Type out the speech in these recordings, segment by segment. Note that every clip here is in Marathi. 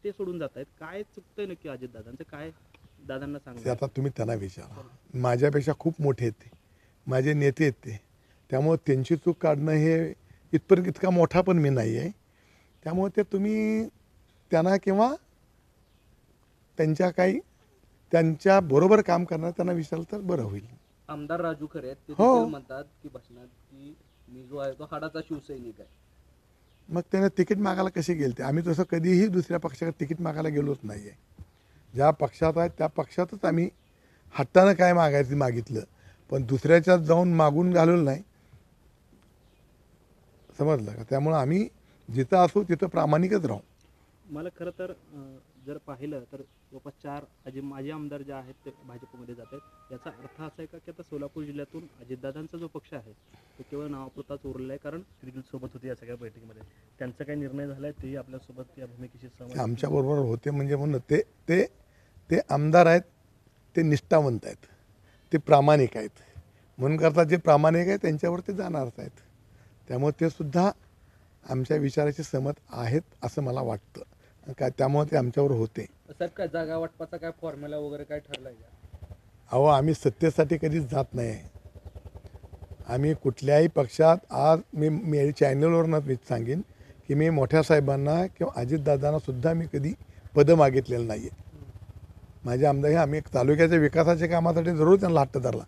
ते सोडून जात आहेत. काय चुकतंय नक्की अजितदादांचं? काय दादांना ते सांगा? आता तुम्ही त्यांना विचारा. माझ्यापेक्षा खूप मोठे आहेत ते, माझे नेते आहेत ते. त्यामुळं त्यांची चूक काढणं हे इथपर्यंत इतका मोठा पण मी नाही आहे. त्यामुळे ते तुम्ही त्यांना किंवा त्यांच्या बरोबर काम करणार त्यांना विचारलं तर बरं होईल. आमदार राजू खरे आहेत, ते हो. देखील म्हणतात की भाषणात की मी जो आहे तो हाडाचा शिवसैनिक आहे. मग त्याने तिकीट मागायला कसे गेले ते? आम्ही तसं कधीही दुसऱ्या पक्षाकडे तिकीट मागायला गेलोच नाही आहे. ज्या पक्षात आहे त्या पक्षातच आम्ही हट्टानं काय मागायचं मागितलं, पण दुसऱ्याच्यात जाऊन मागून घालवलं नाही. समजलं का? त्यामुळं आम्ही जिथं असू तिथं प्रामाणिकच राहू. मला खरं तर जर पाहिलं तर जवळपास 4 माजी आमदार जे आहेत ते भाजपमध्ये जात आहेत. याचा अर्थ असा आहे का की आता सोलापूर जिल्ह्यातून अजितदादांचा जो पक्ष आहे तो केवळ नावापुरताच उरलेला आहे? कारण देखील सोबत होते या सगळ्या बैठकीमध्ये, त्यांचा काही निर्णय झाला आहे तेही आपल्यासोबत या भूमिकेशी ते सहमत आमच्याबरोबर होते म्हणजे म्हणून ते ते ते आमदार आहेत, ते निष्ठावंत आहेत, ते प्रामाणिक आहेत. म्हणून करता जे प्रामाणिक आहेत त्यांच्यावर ते जाणारच आहेत. त्यामुळे ते सुद्धा आमच्या विचाराशी सहमत आहेत असं मला वाटतं. काय त्यामुळे ते आमच्यावर होते. साहेब, काय जागा वाटपाचा काय फॉर्म्युला वगैरे काय ठरलाय का? अहो, आम्ही सत्तेसाठी कधीच जात नाही. आम्ही कुठल्याही पक्षात आज मी चॅनलवरनं मी सांगेन की मी मोठ्या साहेबांना किंवा अजितदादांना सुद्धा मी कधी पदं मागितलेलं नाही आहे. माझ्या आमदार हे आम्ही तालुक्याच्या विकासाच्या कामासाठी जरूर त्यांना हट्ट धरला,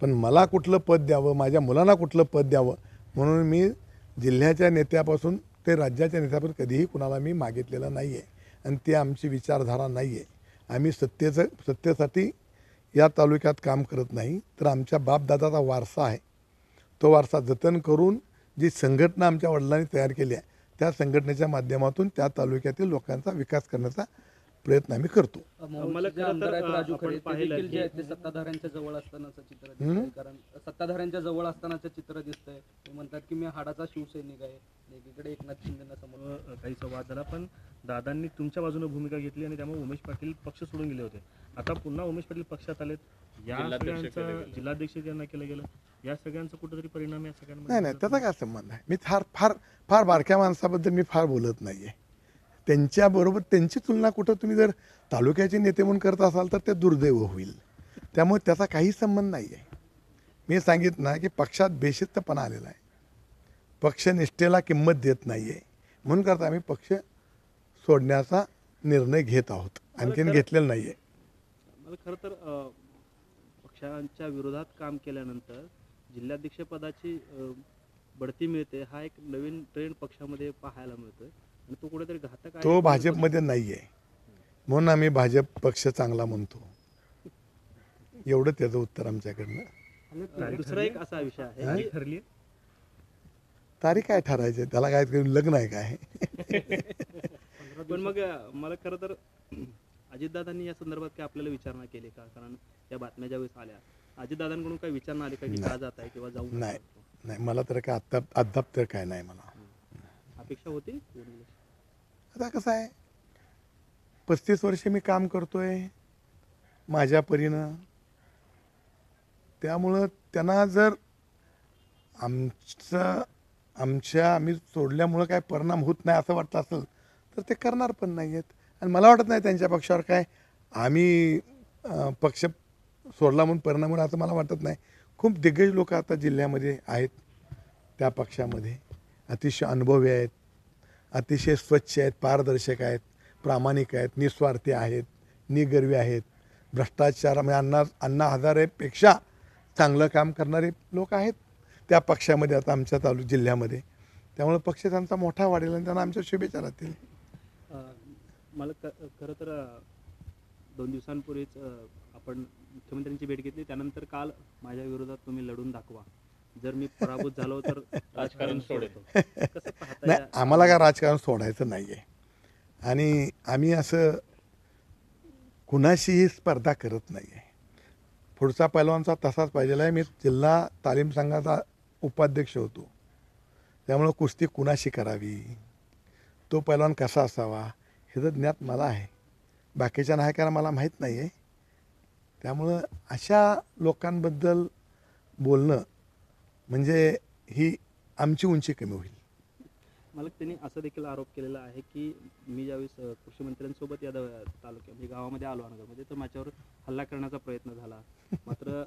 पण मला कुठलं पद द्यावं, माझ्या मुलांना कुठलं पद द्यावं म्हणून मी जिल्ह्याच्या नेत्यापासून ते राज्याच्या नेत्यापासून कधीही कुणाला मी मागितलेलं नाही आहे. आणि ती आमची विचारधारा नाही आहे. आम्ही सत्तेसाठी या तालुक्यात काम करत नाही, तर आमच्या बापदादाचा वारसा आहे. तो वारसा जतन करून जी संघटना आमच्या वडिलांनी तयार केली आहे त्या संघटनेच्या माध्यमातून त्या तालुक्यातील लोकांचा विकास करण्याचा प्रयत्न आम्ही करतो. मला जे खरं आमदार तर, आहेत राजू आपण खरे, ते पाहिलं देखील जे की- आहेत ते सत्ताधाऱ्यांच्या जवळ असतानाचं चित्र दिसतंय. कारण सत्ताधाऱ्यांच्या जवळ असतानाचं चित्र दिसतंय. ते म्हणतात की मी हाडाचा शिवसैनिक आहे. एकीकडे एकनाथ शिंदेना समोर काही संवाद झाला, पण दादांनी तुमच्या बाजूने भूमिका घेतली आणि त्यामुळे उमेश पाटील पक्ष सोडून गेले होते. आता पुन्हा उमेश पाटील पक्षात आलेत. या सगळ्यांचा जिल्हाध्यक्ष त्यांना केलं गेलं, या सगळ्यांचा कुठेतरी परिणाम या सगळ्यांमध्ये नाही त्याचा काय संबंध आहे? मी फार फार फार बारक्या माणसाबद्दल मी फार बोलत नाही आहे. त्यांच्याबरोबर त्यांची तुलना कुठं तुम्ही जर तालुक्याचे नेते म्हणून करत असाल तर ते दुर्दैव होईल. त्यामुळे त्याचा काही संबंध नाही आहे. मी सांगितलं ना की पक्षात बेशिस्तपणा आलेला आहे, पक्षनिष्ठेला किंमत देत नाही आहे. म्हणून करता आम्ही पक्ष सोडण्याचा निर्णय घेत आहोत, आणखीन घेतलेला नाही आहे. मला खरं तर पक्षांच्या विरोधात काम केल्यानंतर जिल्हाध्यक्षपदाची बढती मिळते, हा एक नवीन ट्रेंड पक्षामध्ये पाहायला मिळतोय आणि तो कुठेतरी घातक आहे. तो भाजपमध्ये नाही आहे, म्हणून आम्ही भाजप पक्ष चांगला म्हणतो. एवढं त्याचं उत्तर आमच्याकडनं. दुसरा एक असा विषय आहे की ठरली तारीख काय ठरायची? त्याला काय लग्न आहे काय? पण मग मला खरं तर अजितदादांनी या संदर्भात काय आपल्याला विचारणा केली का? कारण त्या बातम्या ज्यावेळेस आल्या अजितदादांकडून काही विचारणा आली का की का जात आहे किंवा जाऊ नाही नाही, मला तर काय अद्याप तर काय नाही. मला अपेक्षा होती? आता कसं आहे, 35 वर्षे मी काम करतोय माझ्या परीनं. त्यामुळं त्यांना जर आम्ही सोडल्यामुळं काय परिणाम होत नाही असं वाटतं असेल तर ते करणार पण नाही आहेत. आणि मला वाटत नाही त्यांच्या पक्षावर काय आम्ही पक्ष सोडला म्हणून परिणाम होईल असं मला वाटत नाही. खूप दिग्गज लोक आता जिल्ह्यामध्ये आहेत, त्या पक्षामध्ये अतिशय अनुभवी आहेत, अतिशय स्वच्छ आहेत, पारदर्शक आहेत, प्रामाणिक आहेत, निस्वार्थी आहेत, निगर्वी आहेत, भ्रष्टाचार म्हणजे अण्णा हजारेपेक्षा चांगलं काम करणारे लोक आहेत त्या पक्षामध्ये आता आमच्या जिल्ह्यामध्ये. त्यामुळे पक्ष त्यांचा मोठा वाढेल आणि त्यांना आमच्या शुभेच्छा राहतील. मला खरं तर 2 दिवसांपूर्वीच आपण मुख्यमंत्र्यांची भेट घेतली, त्यानंतर काल माझ्या विरोधात तुम्ही लढून दाखवा, जर मी पराभूत झालो तर राजकारण सोडतो. कसं पाहता? नाही, आम्हाला काय राजकारण सोडायचं नाही आहे आणि आम्ही असं कुणाशीही स्पर्धा करत नाही आहे. पुढचा पैलवानचा तसाच पाहिजे आहे. मी जिल्हा तालीम संघाचा उपाध्यक्ष होतो, त्यामुळं कुस्ती कुणाशी करावी, तो पैलवान कसा असावा हे जर ज्ञात मला आहे, बाकीच्या नाही कारण मला माहीत नाही आहे. त्यामुळं अशा लोकांबद्दल बोलणं म्हणजे ही आमची उंची कमी होईल. मला त्यांनी असं देखील आरोप केलेला आहे की मी ज्यावेळेस कृषी मंत्र्यांसोबत या तालुक्या म्हणजे गावामध्ये आलो नगरमध्ये तर माझ्यावर हल्ला करण्याचा प्रयत्न झाला. मात्र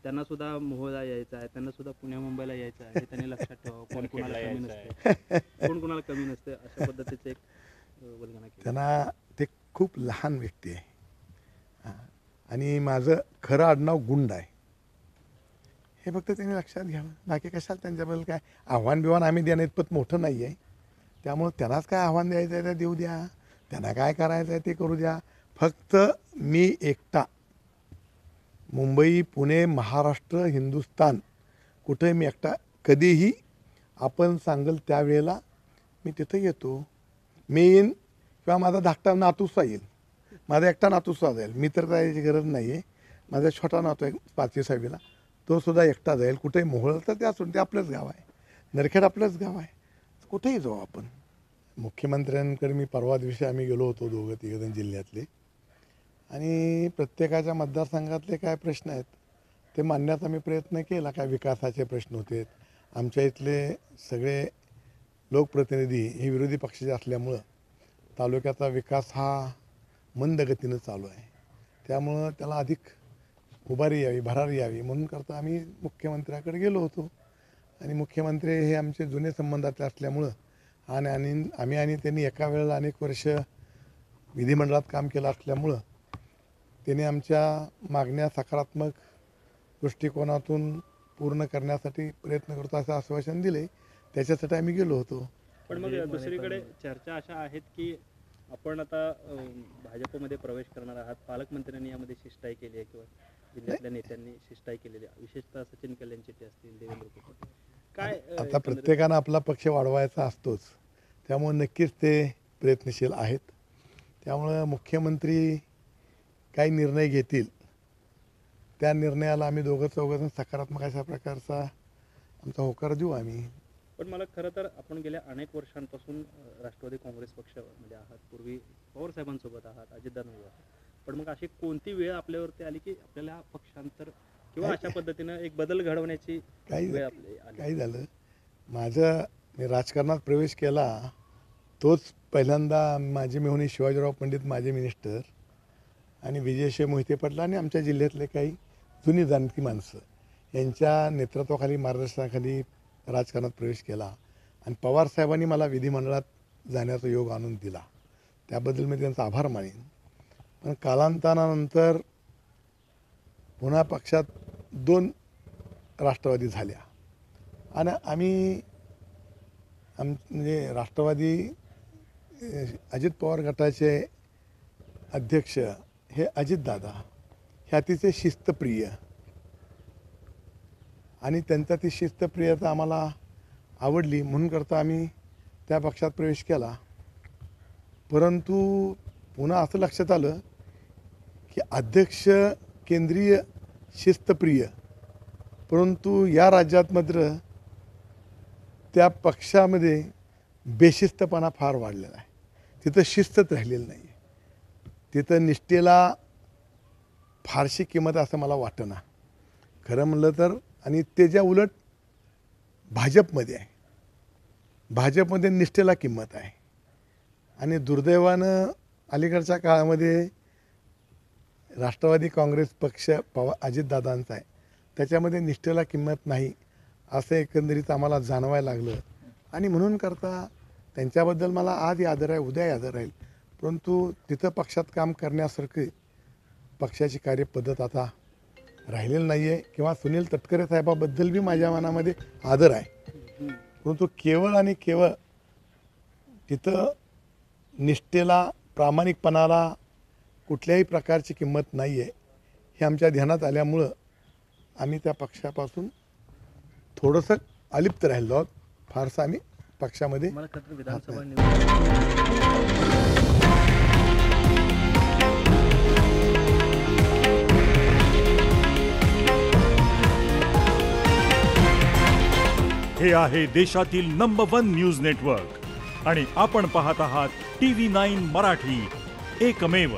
त्यांना सुद्धा मोहोळला यायचं आहे, त्यांना सुद्धा पुण्या मुंबईला यायचं आहे, हे त्यांनी लक्षात ठेवावं. कोण कोणाला कमी नसते, कोण कोणाला कमी नसते, अशा पद्धतीचे एक वल्गना केली. त्यांना ते खूप लहान व्यक्ती आहे. आणि माझं खरं आडनाव गुंड आहे हे फक्त त्यांनी लक्षात घ्यावं. बाकी कशाला त्यांच्याबद्दल काय आव्हान बिव्हान आम्ही देणं इतपत मोठं नाही आहे. त्यामुळं त्यांनाच काय आव्हान द्यायचं आहे ते देऊ द्या, त्यांना काय करायचं आहे ते करू द्या. फक्त मी एकटा मुंबई, पुणे, महाराष्ट्र, हिंदुस्तान कुठे मी एकटा कधीही आपण सांगेल त्यावेळेला मी तिथं येतो. मी येईन किंवा माझा धाकटा नातूसा येईल, माझा एकटा नातूसा जाईल. मी तर जायची गरज नाही आहे. माझा छोटा नातू आहे 5वी 6वीला, तो सुद्धा एकटा जाईल. कुठेही मोहळ तर ते असून ते आपलंच गाव आहे, नरखेड आपलंच गाव आहे, कुठेही जाऊ आपण. मुख्यमंत्र्यांकडे मी परवा दिवशी आम्ही गेलो होतो 2-3 जिल्ह्यातले, आणि प्रत्येकाच्या मतदारसंघातले काय प्रश्न आहेत ते मांडण्याचा मी प्रयत्न केला. काय विकासाचे प्रश्न होते. आमच्या इथले सगळे लोकप्रतिनिधी हे विरोधी पक्षाचे असल्यामुळं तालुक्याचा विकास हा मंद गतीनं चालू आहे. त्यामुळं त्याला अधिक उभारी यावी, भरारी यावी म्हणून करता आम्ही मुख्यमंत्र्याकडे गेलो होतो. आणि मुख्यमंत्री हे आमचे जुने संबंधातले असल्यामुळं आणि आम्ही आणि त्यांनी एका वेळेला अनेक वर्ष विधिमंडळात काम केलं असल्यामुळं त्यांनी आमच्या मागण्या सकारात्मक दृष्टिकोनातून पूर्ण करण्यासाठी प्रयत्न करतो असं आश्वासन दिले. त्याच्यासाठी आम्ही गेलो होतो. पण मग दुसरीकडे चर्चा अशा आहेत की आपण आता भाजपमध्ये प्रवेश करणार आहात. पालकमंत्र्यांनी यामध्ये शिष्टाई केली आहे किंवा जिल्ह्यातल्या नेत्यांनी शिष्टाई केलेली आहे, विशेषतः सचिन कल्याण शेट्टी असतील, देवेंद्र फडणवीस. काय आता प्रत्येकानं आपला पक्ष वाढवायचा असतोच, त्यामुळे नक्कीच ते प्रयत्नशील आहेत. त्यामुळं मुख्यमंत्री काही निर्णय घेतील त्या निर्णयाला आम्ही दोघं सकारात्मक अशा प्रकारचा आमचा होकार देऊ आम्ही. पण मला खरं तर आपण गेल्या अनेक वर्षांपासून राष्ट्रवादी काँग्रेस पक्षामध्ये आहात, पूर्वी पवार साहेबांसोबत आहात, अजितदादांसोबत आहात. पण मग अशी कोणती वेळ आपल्यावरती आली की आपल्याला पक्षांतर किंवा अशा पद्धतीनं एक बदल घडवण्याची वेळ आपली आली? काही झालं, मी राजकारणात प्रवेश केला तोच पहिल्यांदा माझे मेहुणे शिवाजीराव पंडित माझे मिनिस्टर आणि विजयशिव मोहिते पाटील आणि आमच्या जिल्ह्यातले काही जुनी जाणती माणसं यांच्या नेतृत्वाखाली, मार्गदर्शनाखाली राजकारणात प्रवेश केला. आणि पवारसाहेबांनी मला विधिमंडळात जाण्याचा योग आणून दिला, त्याबद्दल मी त्यांचा आभार मानेन. पण कालांतरानंतर पुन्हा पक्षात 2 राष्ट्रवादी झाल्या आणि आम्ही म्हणजे राष्ट्रवादी अजित पवार गटाचे अध्यक्ष हे अजितदादा हे अतिशय शिस्तप्रिय आणि त्यांचा ती शिस्तप्रियता आम्हाला आवडली म्हणून करता आम्ही त्या पक्षात प्रवेश केला. परंतु पुन्हा असं लक्षात आलं की अध्यक्ष केंद्रीय शिस्तप्रिय, परंतु या राज्यात मात्र त्या पक्षामध्ये बेशिस्तपणा फार वाढलेला आहे. तिथं शिस्तच राहिलेली नाही आहे, तिथं निष्ठेला फारशी किंमत असं मला वाटेना खरं म्हणलं तर. आणि त्याच्या उलट भाजपमध्ये आहे, भाजपमध्ये निष्ठेला किंमत आहे. आणि दुर्दैवानं अलीकडच्या काळामध्ये राष्ट्रवादी काँग्रेस पक्ष अजितदादांचा आहे, त्याच्यामध्ये निष्ठेला किंमत नाही असं एकंदरीत आम्हाला जाणवायला लागलं. आणि म्हणून करता त्यांच्याबद्दल मला आज आदर आहे, उद्या आदर राहील. परंतु तिथं पक्षात काम करण्यासारखी पक्षाची कार्यपद्धत आता राहिलेली नाही आहे. किंवा सुनील तटकरे साहेबाबद्दल बी माझ्या मनामध्ये आदर आहे, परंतु केवळ आणि केवळ तिथं निष्ठेला, प्रामाणिकपणाला कुठल्याही प्रकारची किंमत नाही आहे हे आमच्या ध्यानात आल्यामुळं आम्ही त्या पक्षापासून थोडंसं अलिप्त राहिलो आहोत. फारसं आम्ही पक्षामध्ये मला खरं विधानसभा हे आहे देशातील नंबर 1 न्यूज नेटवर्क आणि आपण पाहत आहात TV9 मराठी, एकमेव.